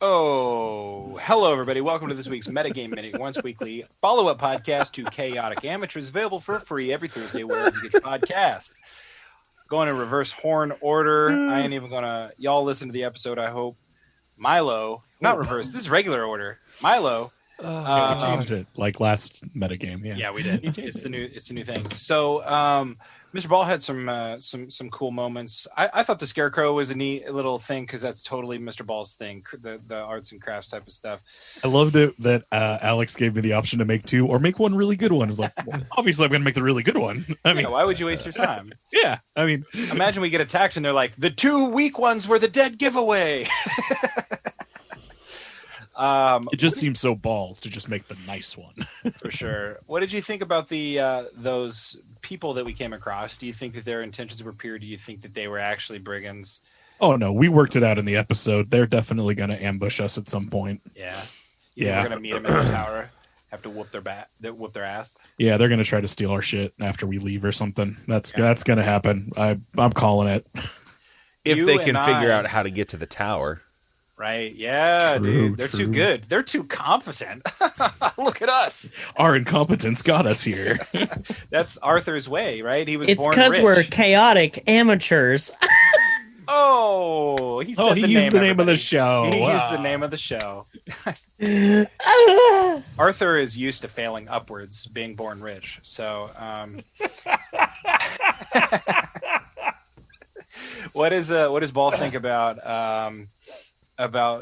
Oh, hello, everybody. Welcome to this week's Metagame Minute, once weekly follow-up podcast to Chaotic Amateurs, available for free every Thursday wherever you get your podcasts. Going in reverse horn order. I ain't even going to... Y'all listen to the episode, I hope. Milo. Not reverse. This is regular order. Milo. We changed it like last metagame. Yeah, we did. It's the new thing. So, Mr. Ball had some cool moments. I thought the Scarecrow was a neat little thing because that's totally Mr. Ball's thing, the arts and crafts type of stuff. I loved it that Alex gave me the option to make two or make one really good one. It's like, well, obviously I'm going to make the really good one. I mean, why would you waste your time? Yeah, I mean, imagine we get attacked and they're like, the two weak ones were the dead giveaway. It just seems so Ball to just make the nice one. For sure. What did you think about the those people that we came across? Do you think that their intentions were pure? Do you think that they were actually brigands? Oh no, we worked it out in the episode. They're definitely going to ambush us at some point. Yeah. Yeah. We're going to meet them in the tower. Have to whoop their ass. Yeah, they're going to try to steal our shit after we leave or something. That's going to happen. I'm calling it. If they can figure out how to get to the tower. Right, yeah, True, dude. They're true. too good. They're too competent. Look at us. Our incompetence got us here. That's Arthur's way, right? He was It's born because rich. we're chaotic amateurs. Oh, he used the name of the show. He Wow. used the name of the show. Arthur is used to failing upwards, being born rich. So, what does Ball think about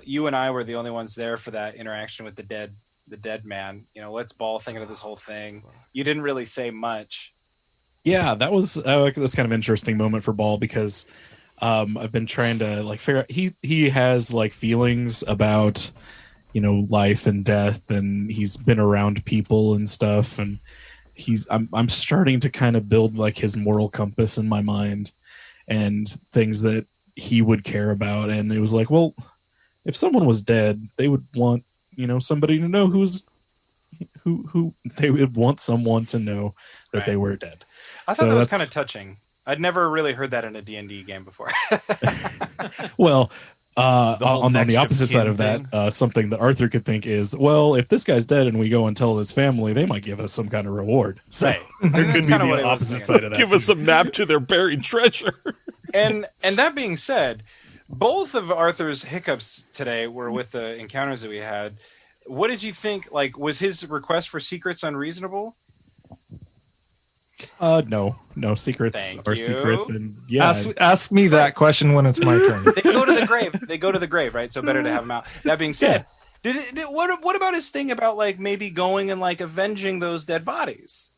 you and I were the only ones there for that interaction with the dead man? You know, what's Ball thinking of this whole thing? You didn't really say much. Yeah, that was kind of an interesting moment for Ball because I've been trying to like figure out he has like feelings about, you know, life and death, and he's been around people and stuff, and I'm starting to kind of build like his moral compass in my mind and things that he would care about. And it was like, well, if someone was dead, they would want, you know, somebody to know who they would want someone to know that Right. They were dead. I thought that was kind of touching. I'd never really heard that in a D&D game before. Well, on next the of opposite kin side of that, something that Arthur could think is, well, if this guy's dead and we go and tell his family, they might give us some kind of reward. So Right. there That's could be kinda what the I was opposite thinking. side of that. Give us a map to their buried treasure. And that being said, both of Arthur's hiccups today were with the encounters that we had. What did you think? Like, was his request for secrets unreasonable? No secrets Thank are you. secrets, and yeah, Ask me that question when it's my turn. They go to the grave. They go to the grave, right? So better to have him out. That being said, what about his thing about like maybe going and like avenging those dead bodies?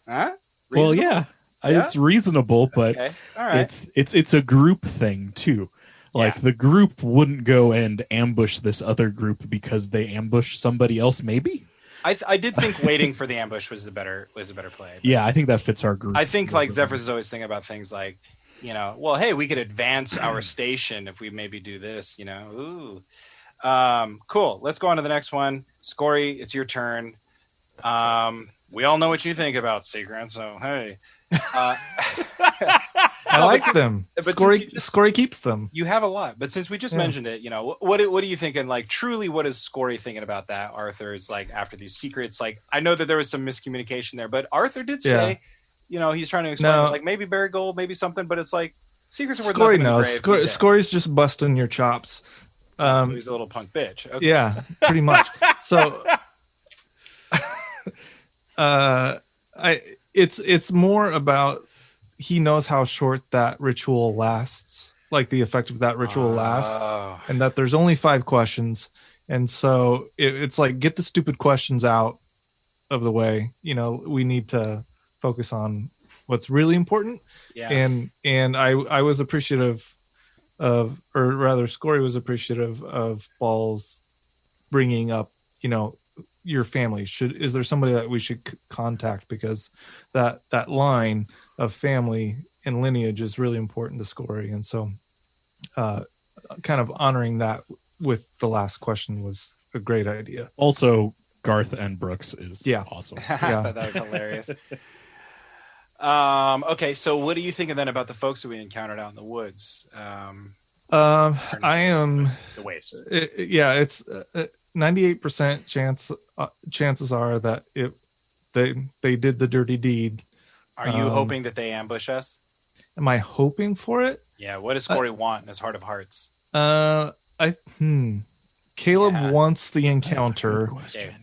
Huh? well, Reasonable? yeah, Yeah? it's reasonable, but Okay. All right. it's a group thing too. Like Yeah. the group wouldn't go and ambush this other group because they ambushed somebody else, maybe. I did think waiting for the ambush was a better play. Yeah, I think that fits our group. I think like Zephyr's is always thinking about things like, you know, well, hey, we could advance our station if we maybe do this, you know. Ooh. Cool. Let's go on to the next one. Scory, it's your turn. We all know what you think about secrets, so hey. I like them. but Scory keeps them. You have a lot, but since we just mentioned it, you know, what are you thinking? Like, truly, what is Scory thinking about that? Arthur's like after these secrets. Like, I know that there was some miscommunication there, but Arthur did say, you know, he's trying to explain like maybe buried gold, maybe something, but it's like secrets are worth Scory nothing in the knows. grave. Scory's just busting your chops. So he's a little punk bitch. Okay. Yeah, pretty much. So, it's more about he knows how short that ritual lasts, like the effect of that ritual lasts, and that there's only 5 questions, and so it's like get the stupid questions out of the way. You know, we need to focus on what's really important. Yeah. And I was appreciative of, or rather, Scory was appreciative of Ball's bringing up, you know, your family. Is there somebody that we should contact, because that line of family and lineage is really important to Scory, and so kind of honoring that with the last question was a great idea. Also, Garth and Brooks is awesome. I thought that was hilarious. Okay, so what are you thinking then about the folks that we encountered out in the woods? I am. The waste. It's 98% chances are that they did the dirty deed. Are you hoping that they ambush us? Am I hoping for it? Yeah. What does Corey want in his heart of hearts? Caleb wants the encounter. Okay.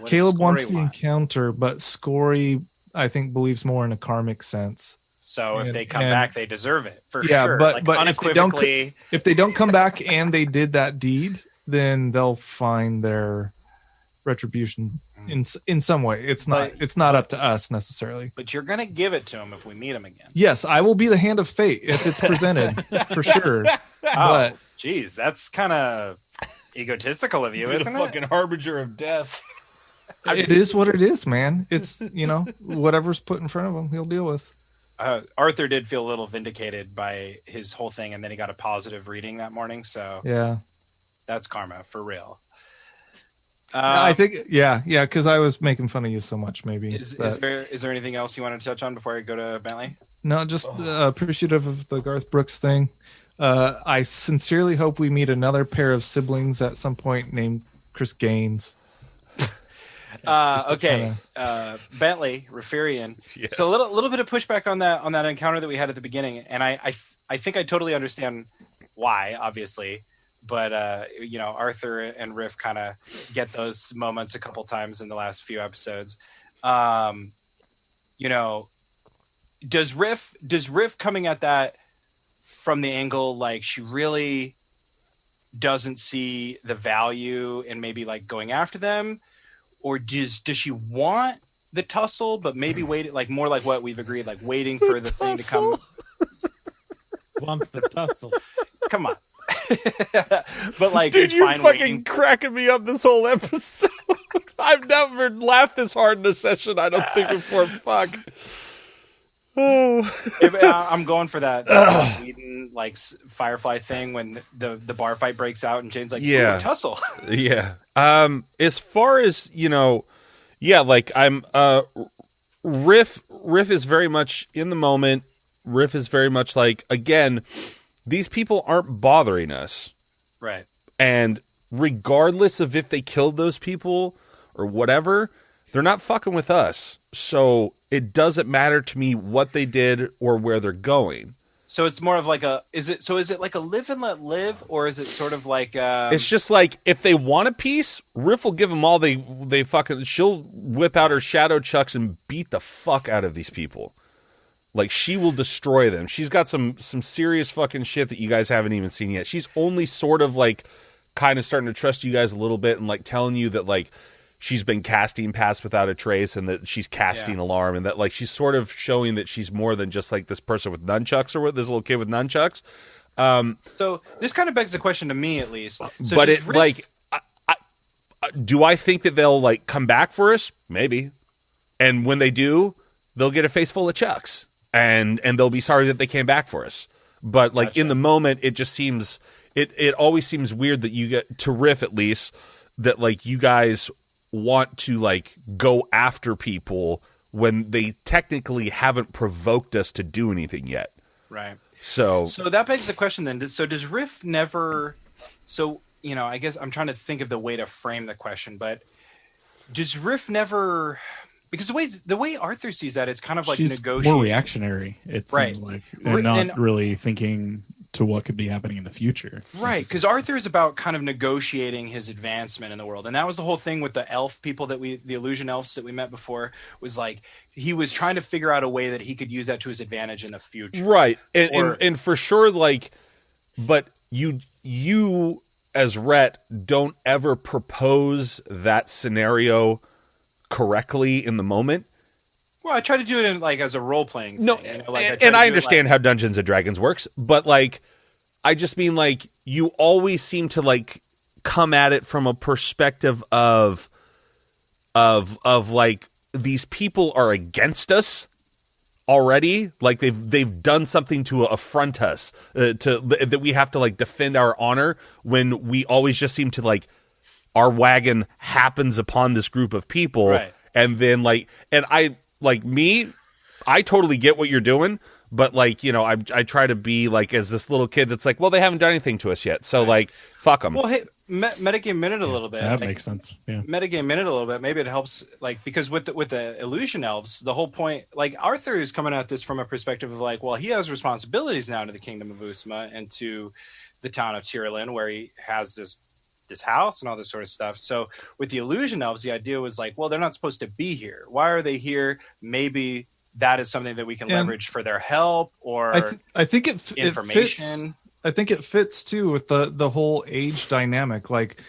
Caleb wants the encounter, but Scory, I think, believes more in a karmic sense. So if they come back, they deserve it for sure. But unequivocally, if they don't come back and they did that deed, then they'll find their retribution in some way. It's not up to us necessarily. But you're gonna give it to them if we meet them again. Yes, I will be the hand of fate if it's presented for sure. But geez, that's kind of egotistical of you, isn't it? Fucking harbinger of death. It is what it is, man. It's whatever's put in front of him, he'll deal with. Arthur did feel a little vindicated by his whole thing, and then he got a positive reading that morning. So yeah, that's karma for real. I think, because I was making fun of you so much. Maybe is there anything else you want to touch on before I go to Bentley? No, just appreciative of the Garth Brooks thing. I sincerely hope we meet another pair of siblings at some point named Chris Gaines. Okay, Bentley Rafirian. Yeah. So a little bit of pushback on that encounter that we had at the beginning, and I think I totally understand why, obviously, but Arthur and Riff kind of get those moments a couple times in the last few episodes. Does Riff coming at that from the angle like she really doesn't see the value in maybe like going after them? Or does she want the tussle, but maybe wait, like more like what we've agreed, like waiting for the thing to come? Want the tussle? Come on, but like, dude, it's you're fine fucking waiting. Cracking me up this whole episode. I've never laughed this hard in a session. I don't think before. Fuck. Oh, I'm going for that Sweden like Firefly thing when the bar fight breaks out and Jane's like, yeah, tussle. Yeah. As far as like I'm Riff is very much in the moment. Riff is very much like, again, these people aren't bothering us, right? And regardless of if they killed those people or whatever, they're not fucking with us. So it doesn't matter to me what they did or where they're going. So it's more of like is it like a live and let live, or is it sort of like it's just like, if they want a piece, Riff will give them all they fucking, she'll whip out her shadow chucks and beat the fuck out of these people. Like, she will destroy them. She's got some serious fucking shit that you guys haven't even seen yet. She's only sort of like kind of starting to trust you guys a little bit and like telling you that like she's been casting Pass Without a Trace and that she's casting Alarm, and that like she's sort of showing that she's more than just like this person with nunchucks or this little kid with nunchucks. So this kind of begs the question to me, at least. So but it like, do I think that they'll like come back for us? Maybe. And when they do, they'll get a face full of chucks and they'll be sorry that they came back for us. But like, in the moment, it just seems, it always seems weird that you get to Riff, at least, that like you guys want to like go after people when they technically haven't provoked us to do anything yet. Right. So that begs the question then. So does Riff never, I guess I'm trying to think of the way to frame the question, but does Riff never, because the way Arthur sees that, it's kind of like negotiating. More reactionary, it seems like, and not really thinking to what could be happening in the future. Right, because Arthur is about kind of negotiating his advancement in the world. And that was the whole thing with the elf people the illusion elves that we met before, was like, he was trying to figure out a way that he could use that to his advantage in the future. Right. And for sure, like, but you as Rhett don't ever propose that scenario correctly in the moment. Well, I try to do it in like as a role playing thing. No, I understand how Dungeons and Dragons works, but like, I just mean like, you always seem to like come at it from a perspective of like, these people are against us already. Like they've done something to affront us, that we have to like defend our honor, when we always just seem to like, our wagon happens upon this group of people, right. And then like, and I totally get what you're doing, But like, you know, I try to be like as this little kid that's like, well, they haven't done anything to us yet, so like, fuck them. Well, hey, metagame minute a little bit. That makes sense. Yeah. Metagame minute a little bit. Maybe it helps, like, because with the illusion elves, the whole point, like, Arthur is coming at this from a perspective of like, well, he has responsibilities now to the kingdom of Usma and to the town of Tyrlin, where he has this house and all this sort of stuff. So with the illusion elves, the idea was like, well, they're not supposed to be here. Why are they here? Maybe that is something that we can leverage for their help, or I think it information. I think it fits too with the whole age dynamic. Like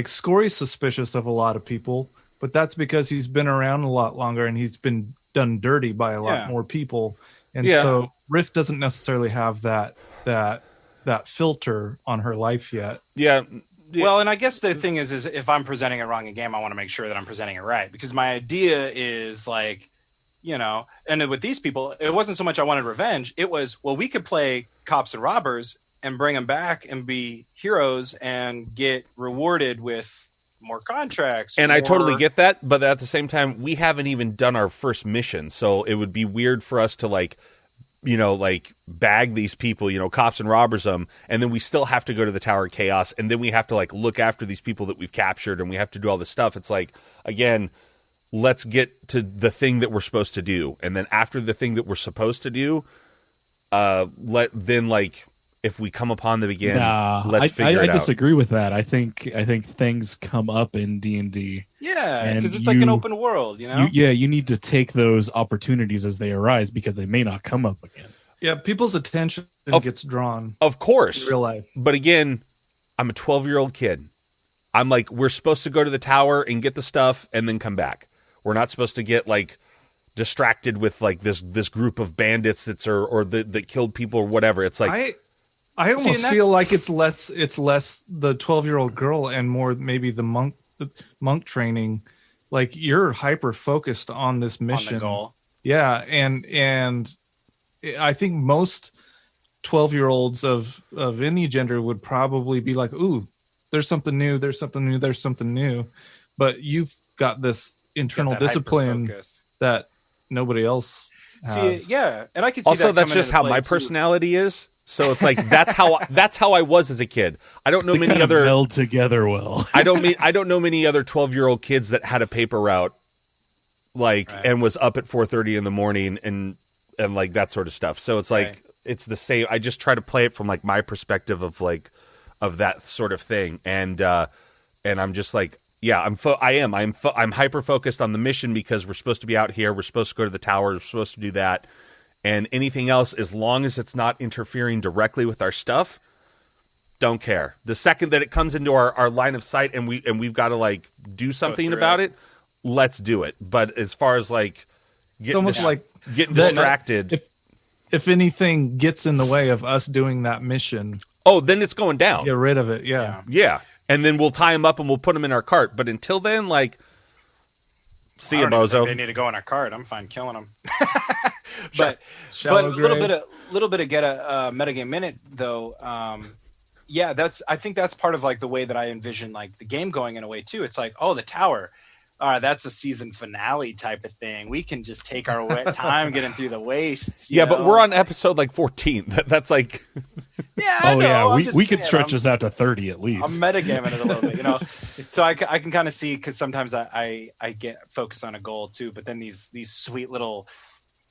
Scory's suspicious of a lot of people, but that's because he's been around a lot longer and he's been done dirty by a lot more people. And so Riff doesn't necessarily have that filter on her life yet. Yeah. Well, and I guess the thing is if I'm presenting it wrong in game, I want to make sure that I'm presenting it right, because my idea is like, you know, and with these people, it wasn't so much I wanted revenge. It was, well, we could play cops and robbers and bring them back and be heroes and get rewarded with more contracts. And I totally get that. But at the same time, we haven't even done our first mission. So it would be weird for us to like, you know, like bag these people, you know, cops and robbers them. And then we still have to go to the Tower of Chaos. And then we have to like look after these people that we've captured and we have to do all this stuff. It's like, again, let's get to the thing that we're supposed to do. And then after the thing that we're supposed to do, if we come upon them again, let's figure it out. I disagree with that. I think things come up in D&D. Yeah, because it's like an open world, you know? You need to take those opportunities as they arise, because they may not come up again. Yeah, people's attention gets drawn. Of course. In real life. But again, I'm a 12-year-old kid. I'm like, we're supposed to go to the tower and get the stuff and then come back. We're not supposed to get like distracted with like this group of bandits that killed people or whatever. It's like I almost feel like it's less the 12-year-old girl and more maybe the monk training. Like, you're hyper focused on this mission. On the goal. Yeah, and I think most 12-year-olds of any gender would probably be like, ooh, there's something new, but you've got this internal discipline that nobody else has. See, yeah, and I can see also that that's just how my personality is. So it's like that's how I was as a kid. I don't know many other meld together well. I don't know many other 12-year-old kids that had a paper route and was up at 4:30 in the morning and like that sort of stuff. So it's like it's the same. I just try to play it from like my perspective of that sort of thing, and I'm just like, yeah, I'm hyper focused on the mission because we're supposed to be out here. We're supposed to go to the tower. We're supposed to do that. And anything else, as long as it's not interfering directly with our stuff, don't care. The second that it comes into our line of sight and we've got to like do something about it, let's do it. But as far as like getting distracted, if anything gets in the way of us doing that mission, then it's going down. Get rid of it. Yeah. And then we'll tie them up and we'll put them in our cart. But until then, like, see you, bozo. They need to go in our cart. I'm fine killing them. but a little bit of get a metagame minute though. I think that's part of like the way that I envision like the game going in a way too. It's like, the tower. That's a season finale type of thing. We can just take our time getting through the wastes. Yeah, but we're on episode like 14. That's like, yeah. I know. We could stretch this out to 30 at least. I'm metagaming it a little bit, you know. So I can kind of see, because sometimes I get focused on a goal too, but then these sweet little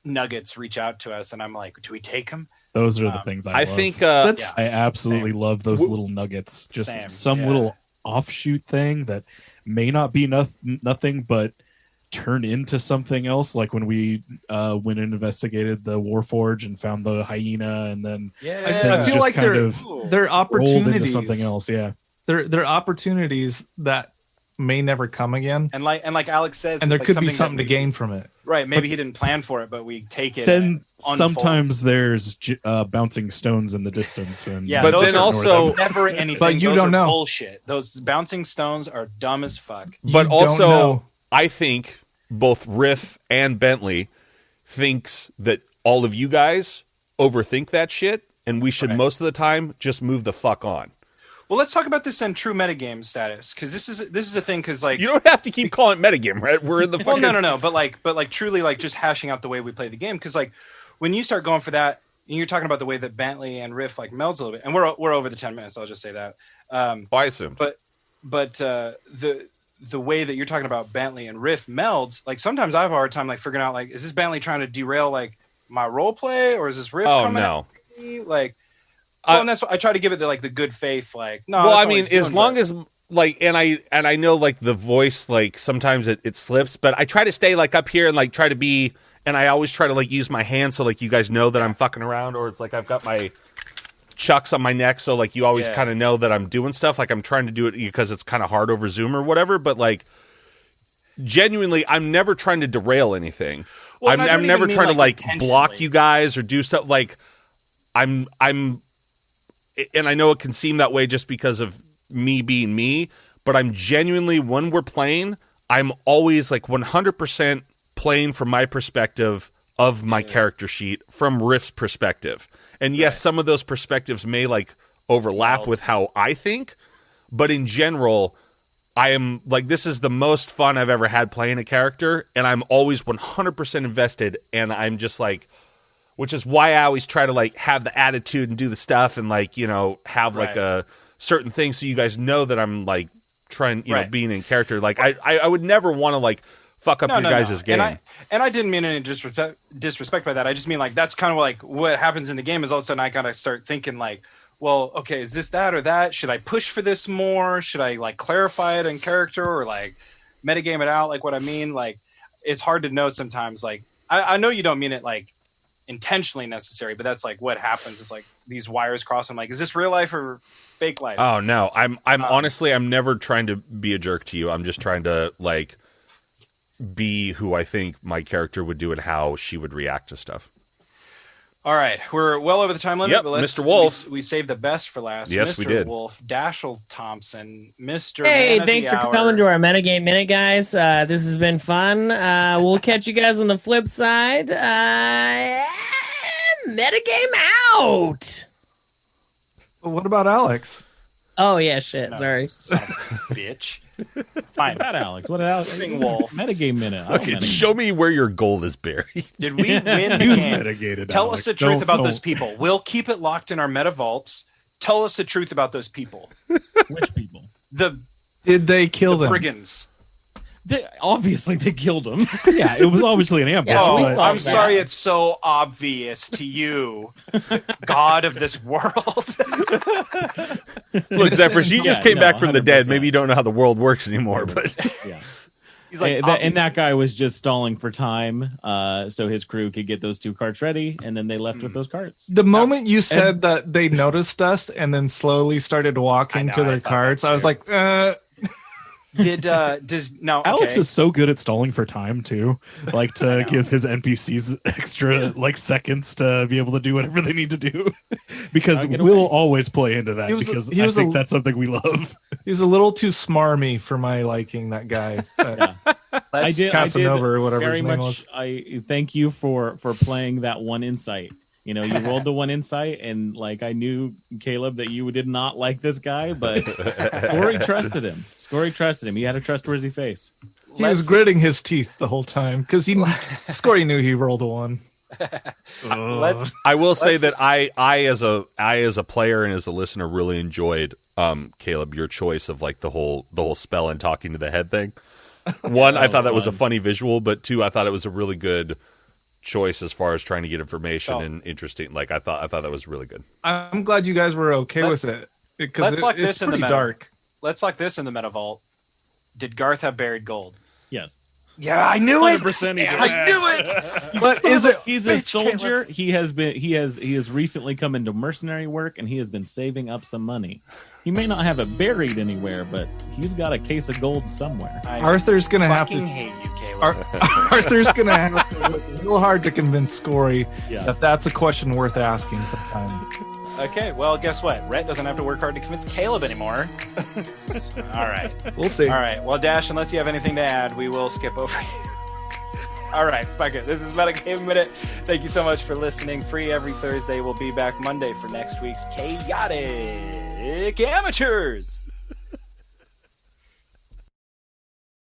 nuggets reach out to us, and I'm like, do we take them? Those are the things I love. think. I absolutely love those little nuggets. Just some little offshoot thing that may not be nothing, but turn into something else. Like when we went and investigated the Warforge and found the hyena, and then I feel like they're opportunities into something else. Yeah, they're opportunities that may never come again. And like Alex says, and there could be something to gain from it. Right? Maybe he didn't plan for it, but we take it. Then sometimes there's bouncing stones in the distance, and but then also never anything. But you don't know. Bullshit. Those bouncing stones are dumb as fuck. But also, I think both Riff and Bentley thinks that all of you guys overthink that shit, and we should most of the time just move the fuck on. Well, let's talk about this in true metagame status, because this is a thing. Because like you don't have to keep calling it metagame, right? We're in the fucking... no. But like truly, like just hashing out the way we play the game. Because like when you start going for that, and you're talking about the way that Bentley and Riff like melds a little bit, and we're over the 10 minutes. I'll just say that. I assumed. But the way that you're talking about Bentley and Riff melds, like sometimes I have a hard time like figuring out like, is this Bentley trying to derail like my role play, or is this Riff? Oh coming no! At me? Like, and that's what I try to give it the good faith. Like, no. Well, I mean, as long as like, and I know like the voice, like sometimes it slips, but I try to stay like up here and like try to be, and I always try to like use my hands so like you guys know that I'm fucking around, or it's like I've got my chucks on my neck, so like you always kind of know that I'm doing stuff. Like I'm trying to do it because it's kind of hard over Zoom or whatever, but like genuinely, I'm never trying to derail anything. Well, I'm never trying to like block you guys or do stuff. Like I'm, and I know it can seem that way just because of me being me, but I'm genuinely, when we're playing, I'm always like 100% playing from my perspective of my character sheet, from Riff's perspective. And yes, some of those perspectives may like overlap with how I think, but in general, I am like, this is the most fun I've ever had playing a character, and I'm always 100% invested, and I'm just like, which is why I always try to like have the attitude and do the stuff and like, you know, have like a certain thing so you guys know that I'm like trying, you know, being in character. Like I would never want to like fuck up your guys' game. And I didn't mean any disrespect by that. I just mean like that's kind of like what happens in the game is all of a sudden I gotta start thinking like, well, okay, is this that or that? Should I push for this more? Should I like clarify it in character or like metagame it out? Like what I mean, like it's hard to know sometimes. Like I know you don't mean it like intentionally necessary, but that's like what happens is like these wires cross. I'm like, is this real life or fake life? Oh no, I'm honestly, I'm never trying to be a jerk to you. I'm just trying to like be who I think my character would do and how she would react to stuff. All right, we're well over the time limit. Yep, but Mr. Wolf. We saved the best for last. Yes, Mr. we did. Wolf, Dashiell Thompson, Mr. Hey, Man of thanks the for Hour. coming to our Metagame Minute, guys. This has been fun. We'll catch you guys on the flip side. Metagame out. What about Alex? Oh, yeah, shit. No, Sorry. son of a bitch. Fine. What Alex? What Alex? Living Wolf. Metagame minute. I don't Okay, metagame. show me where your gold is buried. Did we win the You game? mitigated, Tell Alex. us the truth Don't- about don't- those people. We'll keep it locked in our meta vaults. Tell us the truth about those people. Which people? The Did they kill them? brigands. Obviously, they killed him. Yeah, it was obviously an ambush. Yeah, we Oh, but- saw I'm that. sorry it's so obvious to you, God of this world. Look, Zephyr, she just came back from the dead. 100%. Maybe you don't know how the world works anymore, but Yeah. He's like, And that guy was just stalling for time, so his crew could get those 2 carts ready, and then they left with those carts. The moment you said that they noticed us and then slowly started walking I to know, I their thought carts, that I was too. like, does no Alex okay. is so good at stalling for time too, like to give his NPCs extra like seconds to be able to do whatever they need to do, because I'll get we'll away. always play into that He was- because he I was think a- that's something we love. he was a little too smarmy for my liking, that guy. Yeah. I did Casanova or whatever very his name much. was. I thank you for playing that one insight. You know, you rolled the one insight, and like I knew, Caleb, that you did not like this guy, but Scory trusted him. Scory trusted him. He had a trustworthy face. He was gritting his teeth the whole time because Scory knew he rolled a 1. Let's I will say that I as a player and as a listener really enjoyed Caleb, your choice of like the whole spell and talking to the head thing. One, I thought that was a funny visual, but 2, I thought it was a really good choice as far as trying to get information and interesting. Like I thought that was really good. I'm glad you guys were okay with it because let's lock it's this in the pretty meta. dark. let's lock this in the meta vault. Did Garth have buried gold? Yes. Yeah, I knew it. 100% he did. I knew it. But is it? He's a Bitch, soldier. He has recently come into mercenary work, and he has been saving up some money. He may not have it buried anywhere, but he's got a case of gold somewhere. I Arthur's gonna have fucking to. hate you, Caleb. Arthur's gonna have to work real hard to convince Scory Yeah. that that's a question worth asking sometime. Okay, well, guess what? Rhett doesn't have to work hard to convince Caleb anymore. All right. We'll see. All right. Well, Dash, unless you have anything to add, we will skip over you. All right. Fuck it. This is Metagame Minute. Thank you so much for listening. Free every Thursday. We'll be back Monday for next week's Chaotic Amateurs.